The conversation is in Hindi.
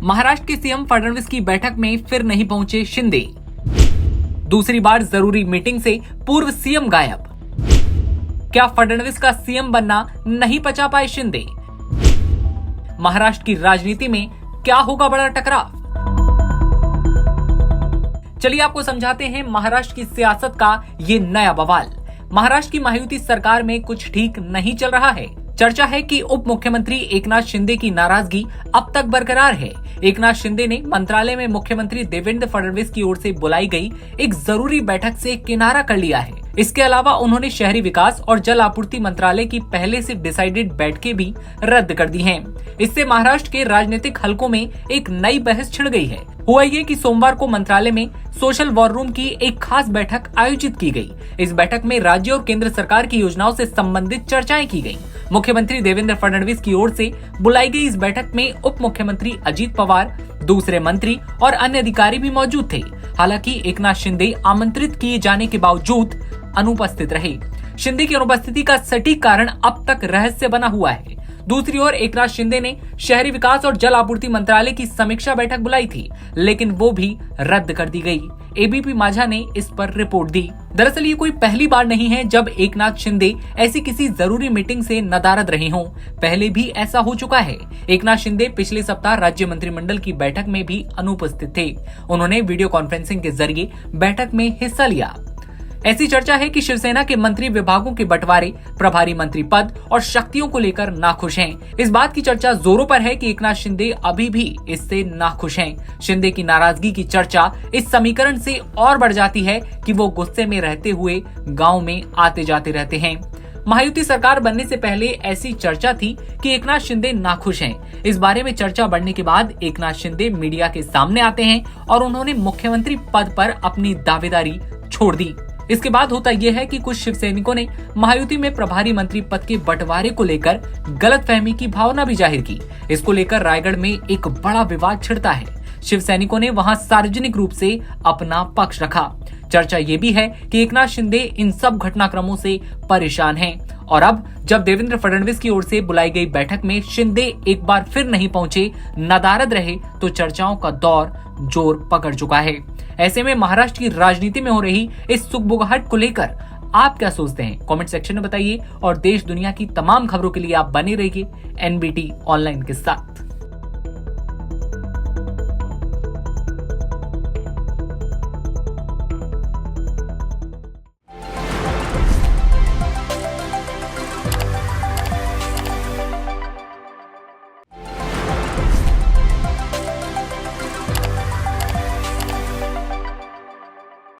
महाराष्ट्र के सीएम फडणवीस की बैठक में फिर नहीं पहुंचे शिंदे। दूसरी बार जरूरी मीटिंग से पूर्व सीएम गायब। क्या फडणवीस का सीएम बनना नहीं पचा पाए शिंदे? महाराष्ट्र की राजनीति में क्या होगा बड़ा टकराव? चलिए आपको समझाते हैं महाराष्ट्र की सियासत का ये नया बवाल। महाराष्ट्र की महायुति सरकार में कुछ ठीक नहीं चल रहा है। चर्चा है कि उप मुख्यमंत्री एकनाथ शिंदे की नाराजगी अब तक बरकरार है। एकनाथ शिंदे ने मंत्रालय में मुख्यमंत्री देवेंद्र फडणवीस की ओर से बुलाई गई एक जरूरी बैठक से किनारा कर लिया है। इसके अलावा उन्होंने शहरी विकास और जल आपूर्ति मंत्रालय की पहले से डिसाइडेड बैठकें भी रद्द कर दी हैं। इससे महाराष्ट्र के राजनीतिक हलकों में एक नई बहस छिड़ गई है। हुआ ये कि सोमवार को मंत्रालय में सोशल वॉर रूम की एक खास बैठक आयोजित की गई। इस बैठक में राज्य और केंद्र सरकार की योजनाओं से संबंधित चर्चाएं की गई। मुख्यमंत्री देवेंद्र फडणवीस की ओर से बुलाई गई इस बैठक में उप मुख्यमंत्री अजित पवार, दूसरे मंत्री और अन्य अधिकारी भी मौजूद थे। हालांकि एकनाथ शिंदे आमंत्रित किए जाने के बावजूद अनुपस्थित रहे। शिंदे की अनुपस्थिति का सटीक कारण अब तक रहस्य बना हुआ है। दूसरी ओर एकनाथ शिंदे ने शहरी विकास और जल आपूर्ति मंत्रालय की समीक्षा बैठक बुलाई थी, लेकिन वो भी रद्द कर दी गई। एबीपी माझा ने इस पर रिपोर्ट दी। दरअसल ये कोई पहली बार नहीं है जब एकनाथ शिंदे ऐसी किसी जरूरी मीटिंग से नदारद रहे हों। पहले भी ऐसा हो चुका है। एकनाथ शिंदे पिछले सप्ताह राज्य मंत्रिमंडल की बैठक में भी अनुपस्थित थे। उन्होंने वीडियो कॉन्फ्रेंसिंग के जरिए बैठक में हिस्सा लिया। ऐसी चर्चा है कि शिवसेना के मंत्री विभागों के बंटवारे, प्रभारी मंत्री पद और शक्तियों को लेकर नाखुश हैं। इस बात की चर्चा जोरों पर है कि एकनाथ शिंदे अभी भी इससे नाखुश हैं। शिंदे की नाराजगी की चर्चा इस समीकरण से और बढ़ जाती है कि वो गुस्से में रहते हुए गांव में आते जाते रहते हैं। महायुति सरकार बनने से पहले ऐसी चर्चा थी कि एकनाथ शिंदे नाखुश हैं। इस बारे में चर्चा बढ़ने के बाद एकनाथ शिंदे मीडिया के सामने आते हैं और उन्होंने मुख्यमंत्री पद पर अपनी दावेदारी छोड़ दी। इसके बाद होता यह है कि कुछ शिव सैनिकों ने महायुति में प्रभारी मंत्री पद के बंटवारे को लेकर गलतफहमी की भावना भी जाहिर की। इसको लेकर रायगढ़ में एक बड़ा विवाद छिड़ता है। शिव सैनिकों ने वहां सार्वजनिक रूप से अपना पक्ष रखा। चर्चा ये भी है कि एकनाथ शिंदे इन सब घटनाक्रमों से परेशान हैं और अब जब देवेंद्र फडणवीस की ओर से बुलाई गई बैठक में शिंदे एक बार फिर नहीं पहुंचे, नदारद रहे, तो चर्चाओं का दौर जोर पकड़ चुका है। ऐसे में महाराष्ट्र की राजनीति में हो रही इस सुगबुगाहट को लेकर आप क्या सोचते हैं? कमेंट सेक्शन में बताइए और देश दुनिया की तमाम खबरों के लिए आप बने रहिए एनबीटी ऑनलाइन के साथ।